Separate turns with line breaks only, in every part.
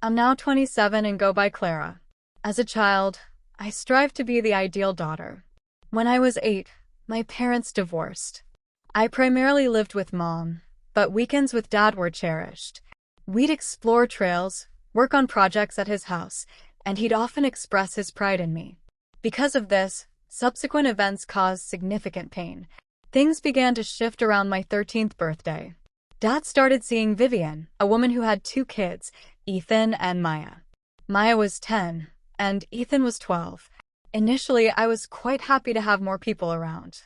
I'm now 27 and go by Clara. As a child, I strived to be the ideal daughter. When I was 8, my parents divorced. I primarily lived with Mom, but weekends with Dad were cherished. We'd explore trails, work on projects at his house, and he'd often express his pride in me. Because of this, subsequent events caused significant pain. Things began to shift around my 13th birthday. Dad started seeing Vivian, a woman who had 2 kids, Ethan and Maya. Maya was 10, and Ethan was 12. Initially, I was quite happy to have more people around.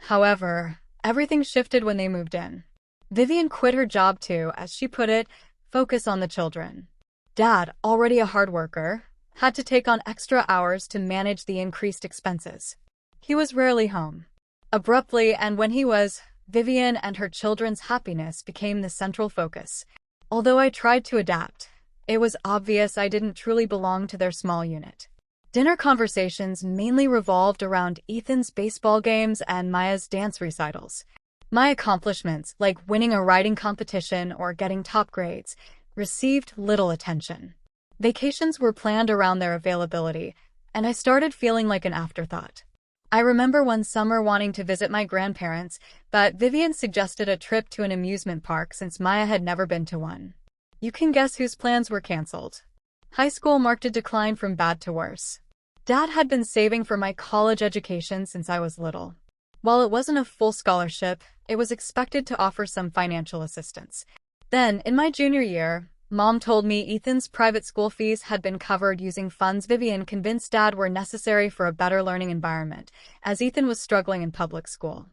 However, everything shifted when they moved in. Vivian quit her job to, as she put it, focus on the children. Dad, already a hard worker, had to take on extra hours to manage the increased expenses. He was rarely home. Abruptly, and when he was, Vivian and her children's happiness became the central focus. Although I tried to adapt, it was obvious I didn't truly belong to their small unit. Dinner conversations mainly revolved around Ethan's baseball games and Maya's dance recitals. My accomplishments, like winning a writing competition or getting top grades, received little attention. Vacations were planned around their availability, and I started feeling like an afterthought. I remember one summer wanting to visit my grandparents, but Vivian suggested a trip to an amusement park since Maya had never been to one. You can guess whose plans were canceled. High school marked a decline from bad to worse. Dad had been saving for my college education since I was little. While it wasn't a full scholarship, it was expected to offer some financial assistance. Then, in my junior year, Mom told me Ethan's private school fees had been covered using funds Vivian convinced Dad were necessary for a better learning environment, as Ethan was struggling in public school.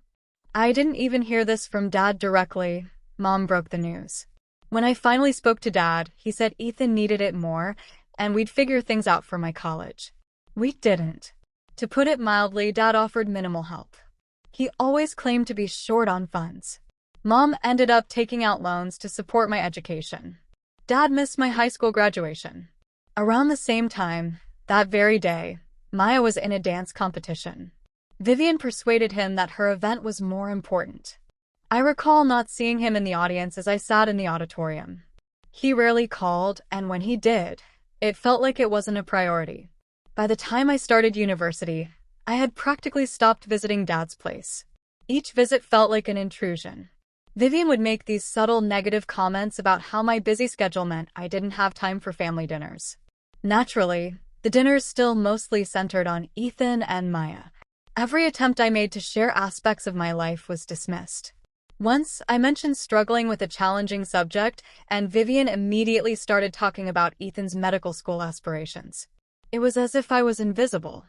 I didn't even hear this from Dad directly. Mom broke the news. When I finally spoke to Dad, he said Ethan needed it more, and we'd figure things out for my college. We didn't. To put it mildly, Dad offered minimal help. He always claimed to be short on funds. Mom ended up taking out loans to support my education. Dad missed my high school graduation. Around the same time, that very day, Maya was in a dance competition. Vivian persuaded him that her event was more important. I recall not seeing him in the audience as I sat in the auditorium. He rarely called, and when he did, it felt like it wasn't a priority. By the time I started university, I had practically stopped visiting Dad's place. Each visit felt like an intrusion. Vivian would make these subtle negative comments about how my busy schedule meant I didn't have time for family dinners. Naturally, the dinners still mostly centered on Ethan and Maya. Every attempt I made to share aspects of my life was dismissed. Once, I mentioned struggling with a challenging subject, and Vivian immediately started talking about Ethan's medical school aspirations. It was as if I was invisible.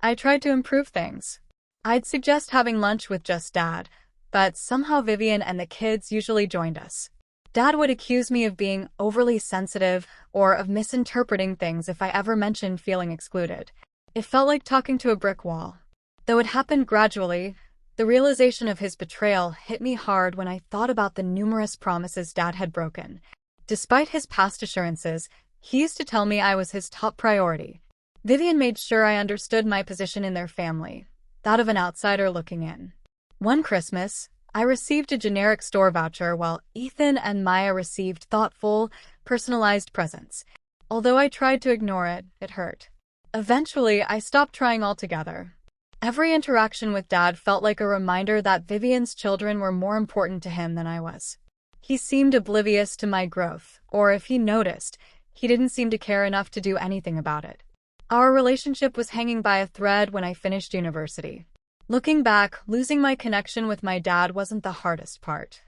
I tried to improve things. I'd suggest having lunch with just Dad, but somehow Vivian and the kids usually joined us. Dad would accuse me of being overly sensitive or of misinterpreting things if I ever mentioned feeling excluded. It felt like talking to a brick wall. Though it happened gradually, the realization of his betrayal hit me hard when I thought about the numerous promises Dad had broken. Despite his past assurances, he used to tell me I was his top priority. Vivian made sure I understood my position in their family, that of an outsider looking in. One Christmas, I received a generic store voucher while Ethan and Maya received thoughtful, personalized presents. Although I tried to ignore it, it hurt. Eventually, I stopped trying altogether. Every interaction with Dad felt like a reminder that Vivian's children were more important to him than I was. He seemed oblivious to my growth, or if he noticed, he didn't seem to care enough to do anything about it. Our relationship was hanging by a thread when I finished university. Looking back, losing my connection with my dad wasn't the hardest part.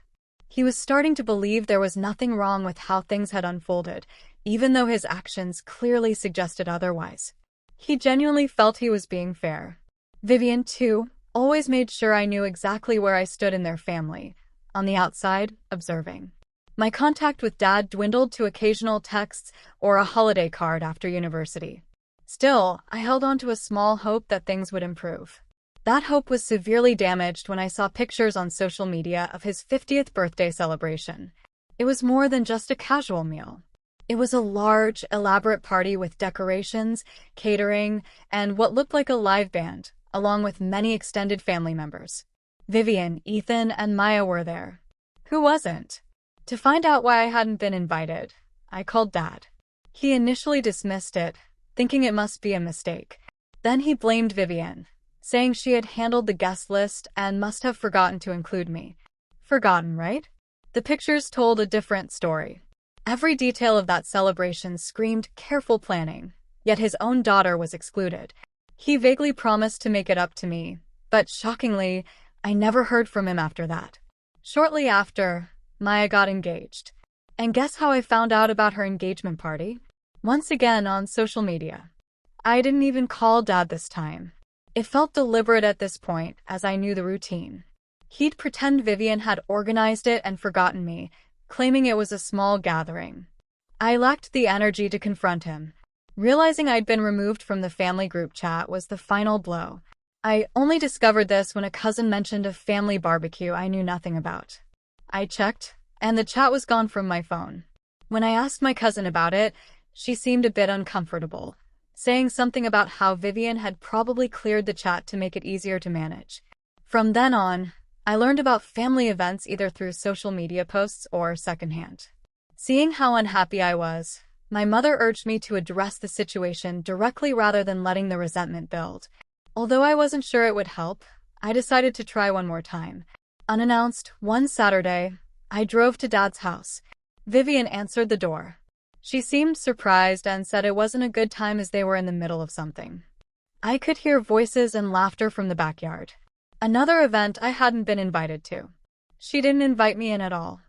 He was starting to believe there was nothing wrong with how things had unfolded, even though his actions clearly suggested otherwise. He genuinely felt he was being fair. Vivian, too, always made sure I knew exactly where I stood in their family, on the outside, observing. My contact with Dad dwindled to occasional texts or a holiday card after university. Still, I held on to a small hope that things would improve. That hope was severely damaged when I saw pictures on social media of his 50th birthday celebration. It was more than just a casual meal. It was a large, elaborate party with decorations, catering, and what looked like a live band, along with many extended family members. Vivian, Ethan, and Maya were there. Who wasn't? To find out why I hadn't been invited, I called Dad. He initially dismissed it, thinking it must be a mistake. Then he blamed Vivian, saying she had handled the guest list and must have forgotten to include me. Forgotten, right? The pictures told a different story. Every detail of that celebration screamed careful planning, yet his own daughter was excluded. He vaguely promised to make it up to me, but shockingly, I never heard from him after that. Shortly after, Maya got engaged. And guess how I found out about her engagement party? Once again on social media. I didn't even call Dad this time. It felt deliberate at this point, as I knew the routine. He'd pretend Vivian had organized it and forgotten me, claiming it was a small gathering. I lacked the energy to confront him. Realizing I'd been removed from the family group chat was the final blow. I only discovered this when a cousin mentioned a family barbecue I knew nothing about. I checked, and the chat was gone from my phone. When I asked my cousin about it, she seemed a bit uncomfortable, saying something about how Vivian had probably cleared the chat to make it easier to manage. From then on, I learned about family events either through social media posts or secondhand. Seeing how unhappy I was, my mother urged me to address the situation directly rather than letting the resentment build. Although I wasn't sure it would help, I decided to try one more time. Unannounced, one Saturday, I drove to Dad's house. Vivian answered the door. She seemed surprised and said it wasn't a good time as they were in the middle of something. I could hear voices and laughter from the backyard. Another event I hadn't been invited to. She didn't invite me in at all.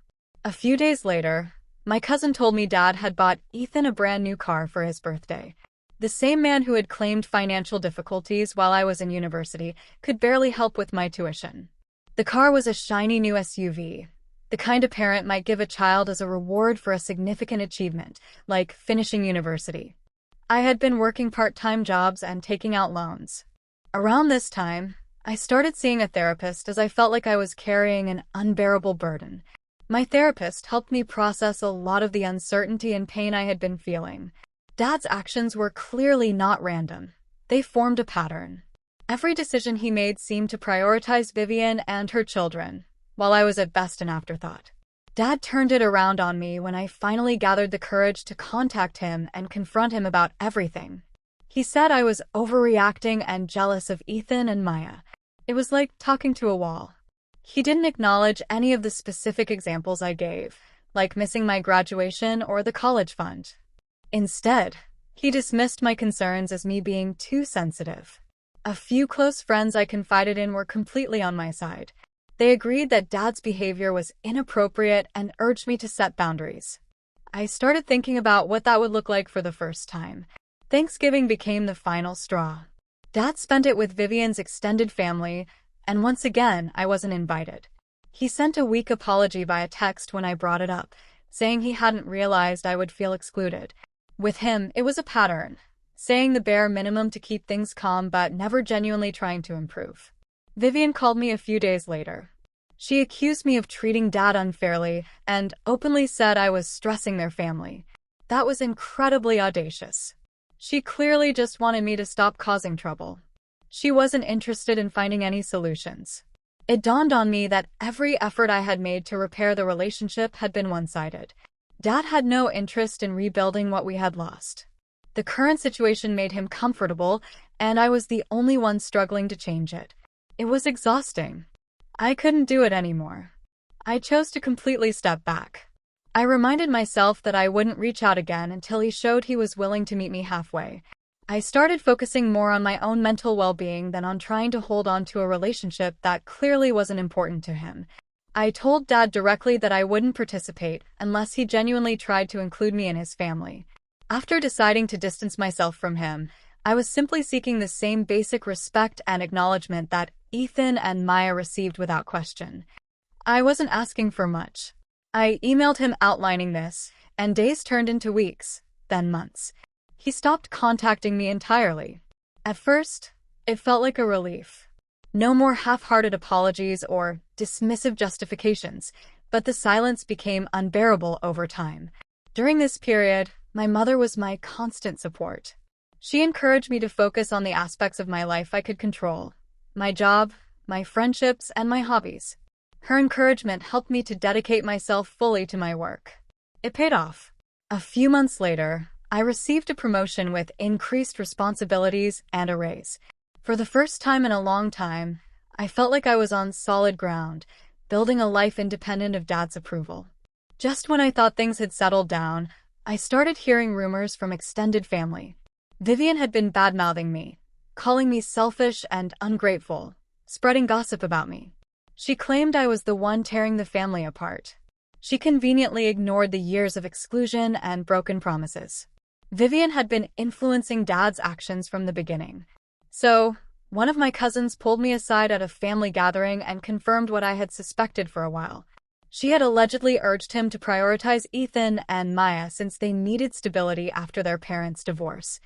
A few days later, my cousin told me Dad had bought Ethan a brand new car for his birthday. The same man who had claimed financial difficulties while I was in university could barely help with my tuition. The car was a shiny new SUV, the kind a parent might give a child as a reward for a significant achievement, like finishing university. I had been working part-time jobs and taking out loans. Around this time, I started seeing a therapist as I felt like I was carrying an unbearable burden. My therapist helped me process a lot of the uncertainty and pain I had been feeling. Dad's actions were clearly not random. They formed a pattern. Every decision he made seemed to prioritize Vivian and her children, while I was at best an afterthought. Dad turned it around on me when I finally gathered the courage to contact him and confront him about everything. He said I was overreacting and jealous of Ethan and Maya. It was like talking to a wall. He didn't acknowledge any of the specific examples I gave, like missing my graduation or the college fund. Instead, he dismissed my concerns as me being too sensitive. A few close friends I confided in were completely on my side. They agreed that Dad's behavior was inappropriate and urged me to set boundaries. I started thinking about what that would look like for the first time. Thanksgiving became the final straw. Dad spent it with Vivian's extended family, and once again, I wasn't invited. He sent a weak apology via text when I brought it up, saying he hadn't realized I would feel excluded. With him, it was a pattern, saying the bare minimum to keep things calm but never genuinely trying to improve. Vivian called me a few days later. She accused me of treating Dad unfairly and openly said I was stressing their family. That was incredibly audacious. She clearly just wanted me to stop causing trouble. She wasn't interested in finding any solutions. It dawned on me that every effort I had made to repair the relationship had been one-sided. Dad had no interest in rebuilding what we had lost. The current situation made him comfortable, and I was the only one struggling to change it. It was exhausting. I couldn't do it anymore. I chose to completely step back. I reminded myself that I wouldn't reach out again until he showed he was willing to meet me halfway. I started focusing more on my own mental well-being than on trying to hold on to a relationship that clearly wasn't important to him. I told Dad directly that I wouldn't participate unless he genuinely tried to include me in his family. After deciding to distance myself from him, I was simply seeking the same basic respect and acknowledgement that Ethan and Maya received without question. I wasn't asking for much. I emailed him outlining this, and days turned into weeks, then months. He stopped contacting me entirely. At first, it felt like a relief. No more half-hearted apologies or dismissive justifications, but the silence became unbearable over time. During this period, my mother was my constant support. She encouraged me to focus on the aspects of my life I could control: my job, my friendships, and my hobbies. Her encouragement helped me to dedicate myself fully to my work. It paid off. A few months later, I received a promotion with increased responsibilities and a raise. For the first time in a long time, I felt like I was on solid ground, building a life independent of Dad's approval. Just when I thought things had settled down, I started hearing rumors from extended family. Vivian had been bad-mouthing me, calling me selfish and ungrateful, spreading gossip about me. She claimed I was the one tearing the family apart. She conveniently ignored the years of exclusion and broken promises. Vivian had been influencing Dad's actions from the beginning. So, one of my cousins pulled me aside at a family gathering and confirmed what I had suspected for a while. She had allegedly urged him to prioritize Ethan and Maya since they needed stability after their parents' divorce.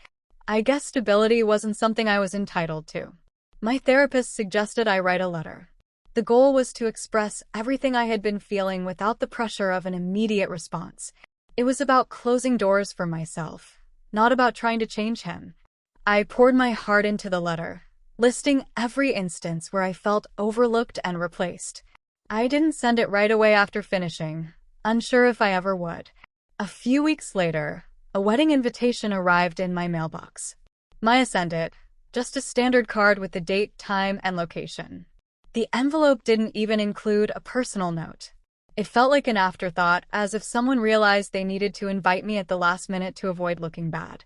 I guess stability wasn't something I was entitled to. My therapist suggested I write a letter. The goal was to express everything I had been feeling without the pressure of an immediate response. It was about closing doors for myself, not about trying to change him. I poured my heart into the letter, listing every instance where I felt overlooked and replaced. I didn't send it right away after finishing, unsure if I ever would. A few weeks later, a wedding invitation arrived in my mailbox. Maya sent it, just a standard card with the date, time, and location. The envelope didn't even include a personal note. It felt like an afterthought, as if someone realized they needed to invite me at the last minute to avoid looking bad.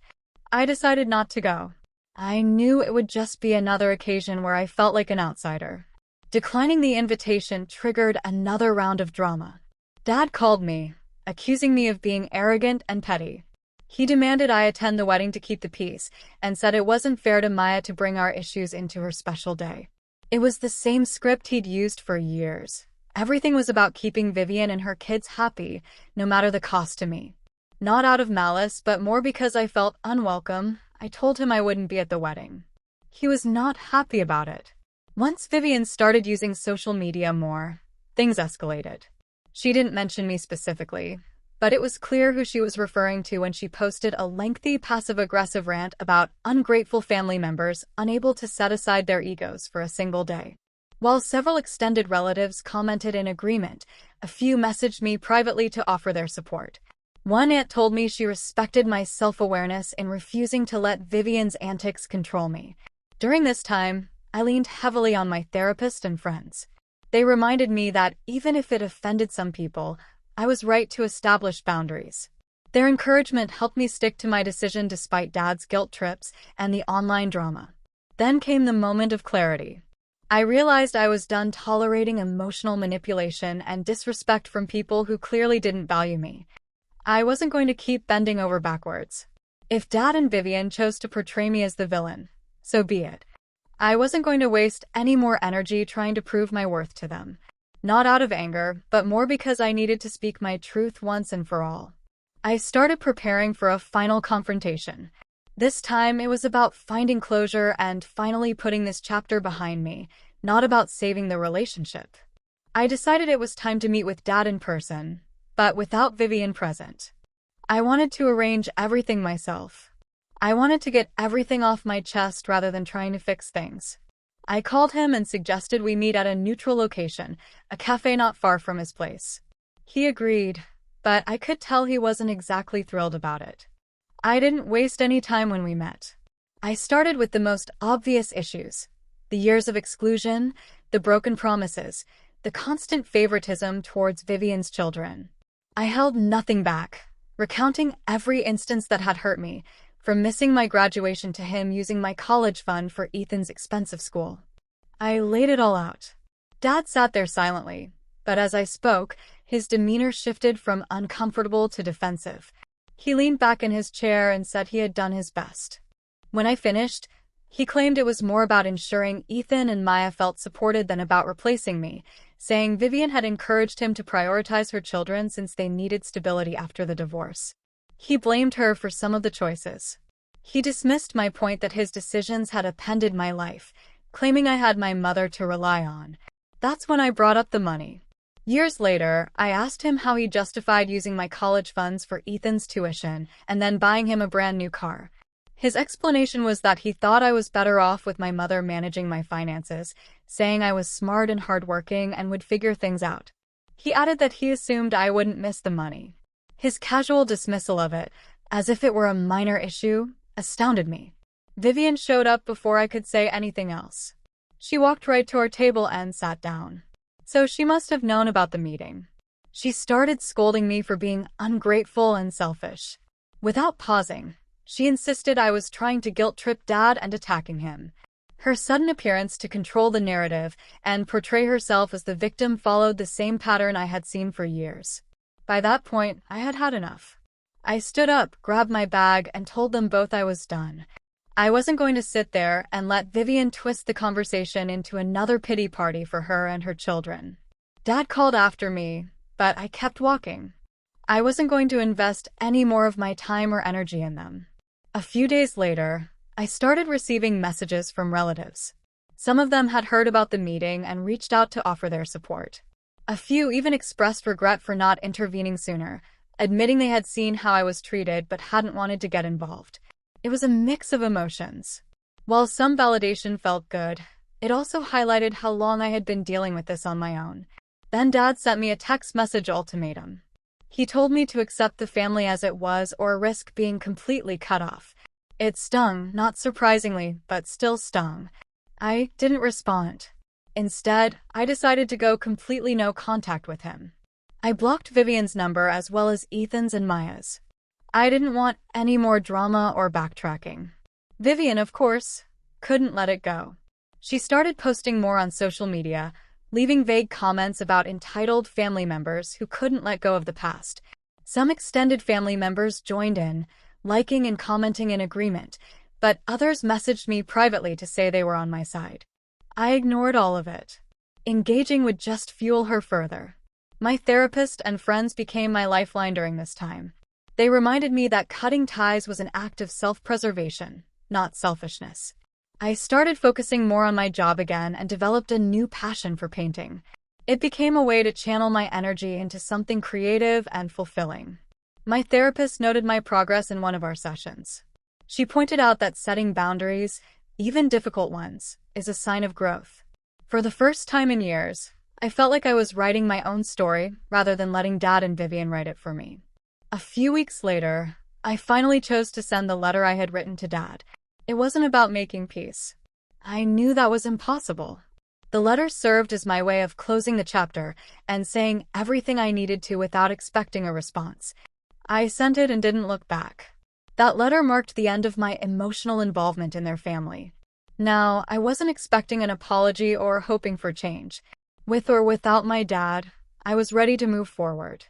I decided not to go. I knew it would just be another occasion where I felt like an outsider. Declining the invitation triggered another round of drama. Dad called me, accusing me of being arrogant and petty. He demanded I attend the wedding to keep the peace, and said it wasn't fair to Maya to bring our issues into her special day. It was the same script he'd used for years. Everything was about keeping Vivian and her kids happy, no matter the cost to me. Not out of malice, but more because I felt unwelcome, I told him I wouldn't be at the wedding. He was not happy about it. Once Vivian started using social media more, things escalated. She didn't mention me specifically, but it was clear who she was referring to when she posted a lengthy passive-aggressive rant about ungrateful family members unable to set aside their egos for a single day. While several extended relatives commented in agreement, a few messaged me privately to offer their support. One aunt told me she respected my self-awareness in refusing to let Vivian's antics control me. During this time, I leaned heavily on my therapist and friends. They reminded me that even if it offended some people, I was right to establish boundaries. Their encouragement helped me stick to my decision despite Dad's guilt trips and the online drama. Then came the moment of clarity. I realized I was done tolerating emotional manipulation and disrespect from people who clearly didn't value me. I wasn't going to keep bending over backwards. If Dad and Vivian chose to portray me as the villain, so be it. I wasn't going to waste any more energy trying to prove my worth to them. Not out of anger, but more because I needed to speak my truth once and for all. I started preparing for a final confrontation. This time, it was about finding closure and finally putting this chapter behind me, not about saving the relationship. I decided it was time to meet with Dad in person, but without Vivian present. I wanted to arrange everything myself. I wanted to get everything off my chest rather than trying to fix things. I called him and suggested we meet at a neutral location, a cafe not far from his place. He agreed, but I could tell he wasn't exactly thrilled about it. I didn't waste any time when we met. I started with the most obvious issues: the years of exclusion, the broken promises, the constant favoritism towards Vivian's children. I held nothing back, recounting every instance that had hurt me, from missing my graduation to him using my college fund for Ethan's expensive school. I laid it all out. Dad sat there silently, but as I spoke, his demeanor shifted from uncomfortable to defensive. He leaned back in his chair and said he had done his best. When I finished, he claimed it was more about ensuring Ethan and Maya felt supported than about replacing me, saying Vivian had encouraged him to prioritize her children since they needed stability after the divorce. He blamed her for some of the choices. He dismissed my point that his decisions had upended my life, claiming I had my mother to rely on. That's when I brought up the money. Years later, I asked him how he justified using my college funds for Ethan's tuition and then buying him a brand new car. His explanation was that he thought I was better off with my mother managing my finances, saying I was smart and hardworking and would figure things out. He added that he assumed I wouldn't miss the money. His casual dismissal of it, as if it were a minor issue, astounded me. Vivian showed up before I could say anything else. She walked right to our table and sat down. So she must have known about the meeting. She started scolding me for being ungrateful and selfish. Without pausing, she insisted I was trying to guilt-trip Dad and attacking him. Her sudden appearance to control the narrative and portray herself as the victim followed the same pattern I had seen for years. By that point, I had had enough. I stood up, grabbed my bag, and told them both I was done. I wasn't going to sit there and let Vivian twist the conversation into another pity party for her and her children. Dad called after me, but I kept walking. I wasn't going to invest any more of my time or energy in them. A few days later, I started receiving messages from relatives. Some of them had heard about the meeting and reached out to offer their support. A few even expressed regret for not intervening sooner, admitting they had seen how I was treated but hadn't wanted to get involved. It was a mix of emotions. While some validation felt good, it also highlighted how long I had been dealing with this on my own. Then Dad sent me a text message ultimatum. He told me to accept the family as it was or risk being completely cut off. It stung, not surprisingly, but still stung. I didn't respond. Instead, I decided to go completely no contact with him. I blocked Vivian's number as well as Ethan's and Maya's. I didn't want any more drama or backtracking. Vivian, of course, couldn't let it go. She started posting more on social media, leaving vague comments about entitled family members who couldn't let go of the past. Some extended family members joined in, liking and commenting in agreement, but others messaged me privately to say they were on my side. I ignored all of it. Engaging would just fuel her further. My therapist and friends became my lifeline during this time. They reminded me that cutting ties was an act of self-preservation, not selfishness. I started focusing more on my job again and developed a new passion for painting. It became a way to channel my energy into something creative and fulfilling. My therapist noted my progress in one of our sessions. She pointed out that setting boundaries, even difficult ones, is a sign of growth. For the first time in years, I felt like I was writing my own story rather than letting Dad and Vivian write it for me. A few weeks later, I finally chose to send the letter I had written to Dad. It wasn't about making peace. I knew that was impossible. The letter served as my way of closing the chapter and saying everything I needed to without expecting a response. I sent it and didn't look back. That letter marked the end of my emotional involvement in their family. Now, I wasn't expecting an apology or hoping for change. With or without my dad, I was ready to move forward.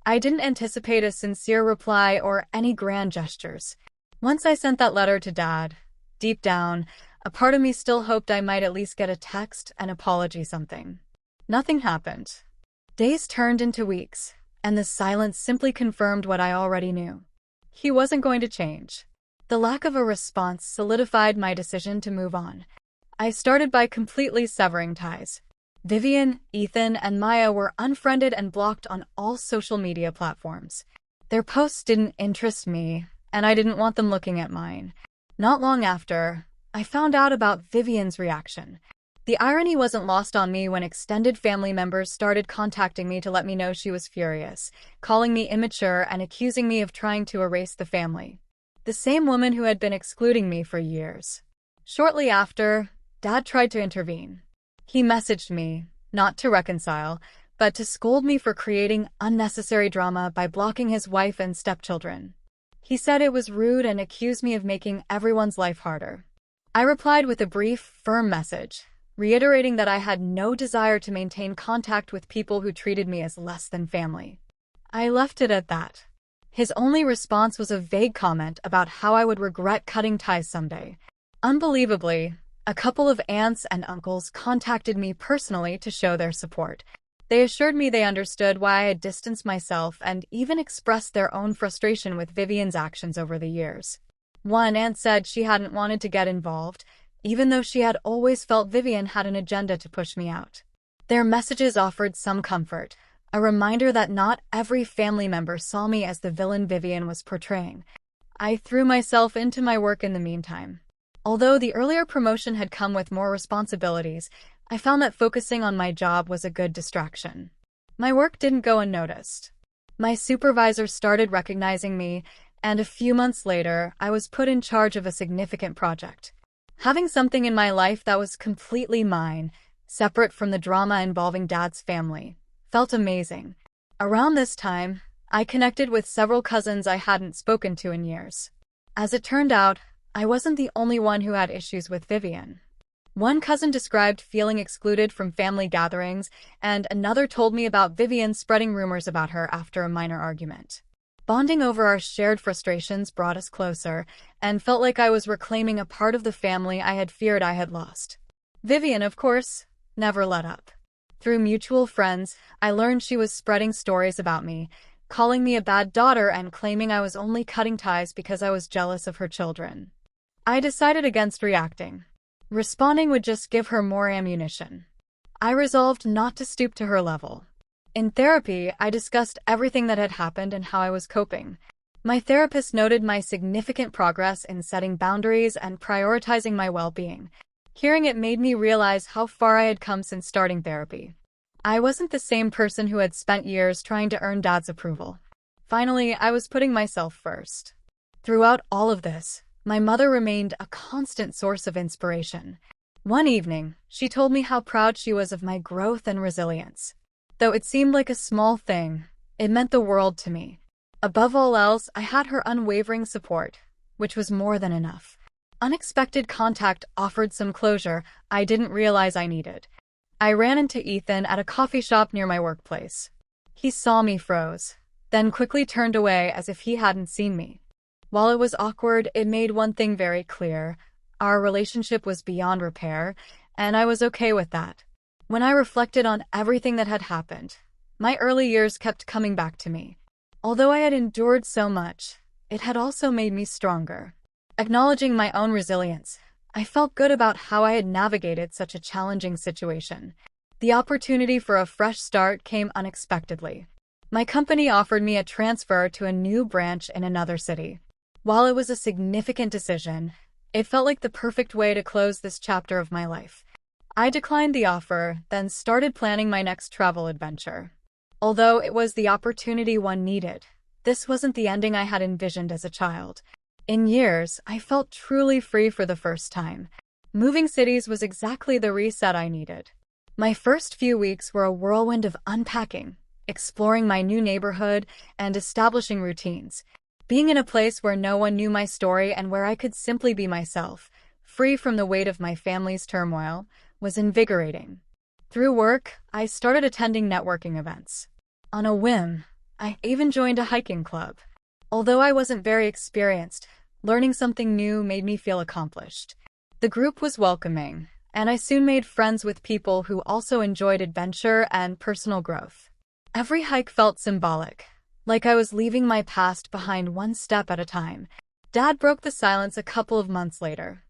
I didn't anticipate a sincere reply or any grand gestures. Once I sent that letter to Dad, deep down, a part of me still hoped I might at least get a text, an apology, something. Nothing happened. Days turned into weeks, and the silence simply confirmed what I already knew. He wasn't going to change. The lack of a response solidified my decision to move on. I started by completely severing ties. Vivian, Ethan, and Maya were unfriended and blocked on all social media platforms. Their posts didn't interest me, and I didn't want them looking at mine. Not long after, I found out about Vivian's reaction. The irony wasn't lost on me when extended family members started contacting me to let me know she was furious, calling me immature and accusing me of trying to erase the family. The same woman who had been excluding me for years. Shortly after, Dad tried to intervene. He messaged me, not to reconcile, but to scold me for creating unnecessary drama by blocking his wife and stepchildren. He said it was rude and accused me of making everyone's life harder. I replied with a brief, firm message, reiterating that I had no desire to maintain contact with people who treated me as less than family. I left it at that. His only response was a vague comment about how I would regret cutting ties someday. Unbelievably, a couple of aunts and uncles contacted me personally to show their support. They assured me they understood why I had distanced myself and even expressed their own frustration with Vivian's actions over the years. One aunt said she hadn't wanted to get involved, even though she had always felt Vivian had an agenda to push me out. Their messages offered some comfort, a reminder that not every family member saw me as the villain Vivian was portraying. I threw myself into my work in the meantime. Although the earlier promotion had come with more responsibilities, I found that focusing on my job was a good distraction. My work didn't go unnoticed. My supervisor started recognizing me, And a few months later, I was put in charge of a significant project. Having something in my life that was completely mine, separate from the drama involving Dad's family, felt amazing. Around this time, I connected with several cousins I hadn't spoken to in years. As it turned out, I wasn't the only one who had issues with Vivian. One cousin described feeling excluded from family gatherings, and another told me about Vivian spreading rumors about her after a minor argument. Bonding over our shared frustrations brought us closer, and felt like I was reclaiming a part of the family I had feared I had lost. Vivian, of course, never let up. Through mutual friends, I learned she was spreading stories about me, calling me a bad daughter and claiming I was only cutting ties because I was jealous of her children. I decided against reacting. Responding would just give her more ammunition. I resolved not to stoop to her level. In therapy, I discussed everything that had happened and how I was coping. My therapist noted my significant progress in setting boundaries and prioritizing my well-being. Hearing it made me realize how far I had come since starting therapy. I wasn't the same person who had spent years trying to earn Dad's approval. Finally, I was putting myself first. Throughout all of this, my mother remained a constant source of inspiration. One evening, she told me how proud she was of my growth and resilience. Though it seemed like a small thing, it meant the world to me. Above all else, I had her unwavering support, which was more than enough. Unexpected contact offered some closure I didn't realize I needed. I ran into Ethan at a coffee shop near my workplace. He saw me froze, then quickly turned away as if he hadn't seen me. While it was awkward, it made one thing very clear. Our relationship was beyond repair, and I was okay with that. When I reflected on everything that had happened, my early years kept coming back to me. Although I had endured so much, it had also made me stronger. Acknowledging my own resilience, I felt good about how I had navigated such a challenging situation. The opportunity for a fresh start came unexpectedly. My company offered me a transfer to a new branch in another city. While it was a significant decision, it felt like the perfect way to close this chapter of my life. I declined the offer, then started planning my next travel adventure. Although it was the opportunity one needed, this wasn't the ending I had envisioned as a child. In years, I felt truly free for the first time. Moving cities was exactly the reset I needed. My first few weeks were a whirlwind of unpacking, exploring my new neighborhood, and establishing routines. Being in a place where no one knew my story and where I could simply be myself, free from the weight of my family's turmoil, was invigorating. Through work, I started attending networking events. On a whim, I even joined a hiking club. Although I wasn't very experienced, learning something new made me feel accomplished. The group was welcoming, and I soon made friends with people who also enjoyed adventure and personal growth. Every hike felt symbolic, like I was leaving my past behind one step at a time. Dad broke the silence a couple of months later.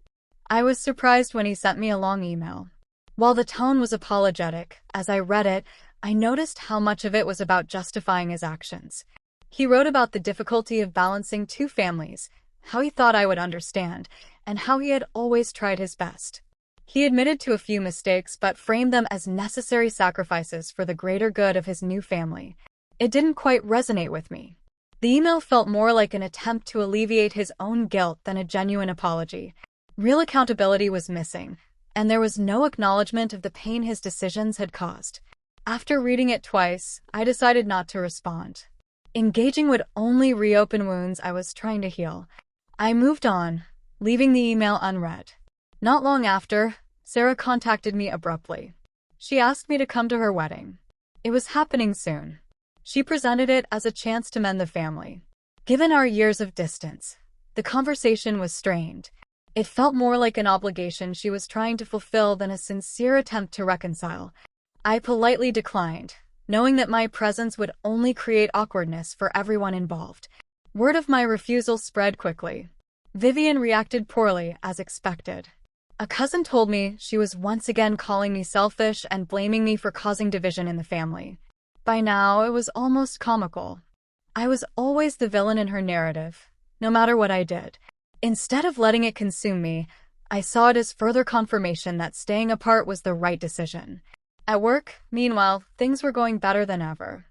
I was surprised when he sent me a long email. While the tone was apologetic, as I read it, I noticed how much of it was about justifying his actions. He wrote about the difficulty of balancing two families, how he thought I would understand, and how he had always tried his best. He admitted to a few mistakes but framed them as necessary sacrifices for the greater good of his new family. It didn't quite resonate with me. The email felt more like an attempt to alleviate his own guilt than a genuine apology. Real accountability was missing, and there was no acknowledgement of the pain his decisions had caused. After reading it twice, I decided not to respond. Engaging would only reopen wounds I was trying to heal. I moved on, leaving the email unread. Not long after, Sarah contacted me abruptly. She asked me to come to her wedding. It was happening soon. She presented it as a chance to mend the family. Given our years of distance, the conversation was strained. It felt more like an obligation she was trying to fulfill than a sincere attempt to reconcile. I politely declined, knowing that my presence would only create awkwardness for everyone involved. Word of my refusal spread quickly. Vivian reacted poorly, as expected. A cousin told me she was once again calling me selfish and blaming me for causing division in the family. By now, it was almost comical. I was always the villain in her narrative, no matter what I did. Instead of letting it consume me, I saw it as further confirmation that staying apart was the right decision. At work, meanwhile, things were going better than ever.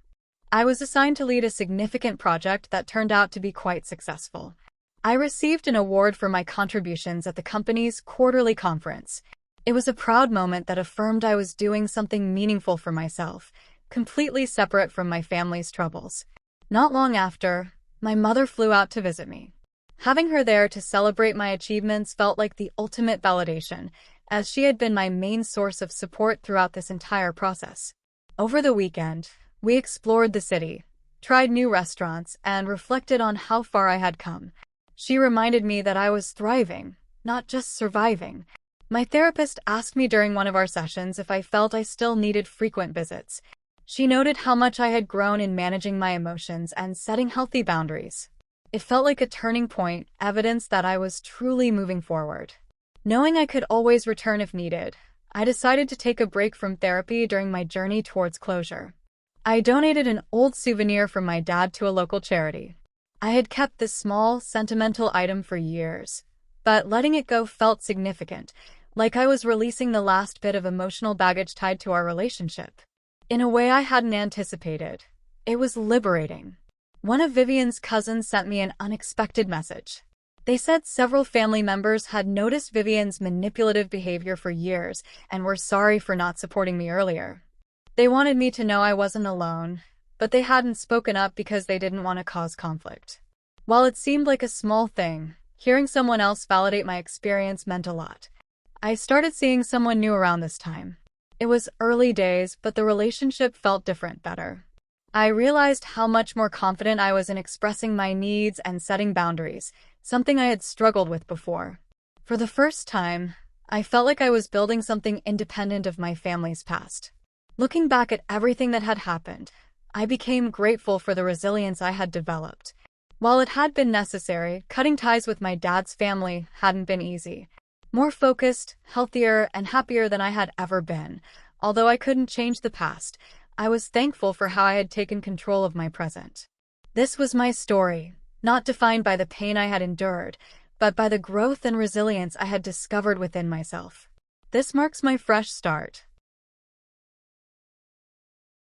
I was assigned to lead a significant project that turned out to be quite successful. I received an award for my contributions at the company's quarterly conference. It was a proud moment that affirmed I was doing something meaningful for myself, completely separate from my family's troubles. Not long after, my mother flew out to visit me. Having her there to celebrate my achievements felt like the ultimate validation, as she had been my main source of support throughout this entire process. Over the weekend, we explored the city, tried new restaurants, and reflected on how far I had come. She reminded me that I was thriving, not just surviving. My therapist asked me during one of our sessions if I felt I still needed frequent visits. She noted how much I had grown in managing my emotions and setting healthy boundaries. It felt like a turning point, evidence that I was truly moving forward. Knowing I could always return if needed, I decided to take a break from therapy during my journey towards closure. I donated an old souvenir from my dad to a local charity. I had kept this small, sentimental item for years, but letting it go felt significant, like I was releasing the last bit of emotional baggage tied to our relationship. In a way I hadn't anticipated. It was liberating. One of Vivian's cousins sent me an unexpected message. They said several family members had noticed Vivian's manipulative behavior for years and were sorry for not supporting me earlier. They wanted me to know I wasn't alone, but they hadn't spoken up because they didn't want to cause conflict. While it seemed like a small thing, hearing someone else validate my experience meant a lot. I started seeing someone new around this time. It was early days, but the relationship felt different, better. I realized how much more confident I was in expressing my needs and setting boundaries, something I had struggled with before. For the first time, I felt like I was building something independent of my family's past. Looking back at everything that had happened, I became grateful for the resilience I had developed. While it had been necessary, cutting ties with my dad's family hadn't been easy. More focused, healthier, and happier than I had ever been. Although I couldn't change the past, I was thankful for how I had taken control of my present. This was my story, not defined by the pain I had endured, but by the growth and resilience I had discovered within myself. This marks my fresh start,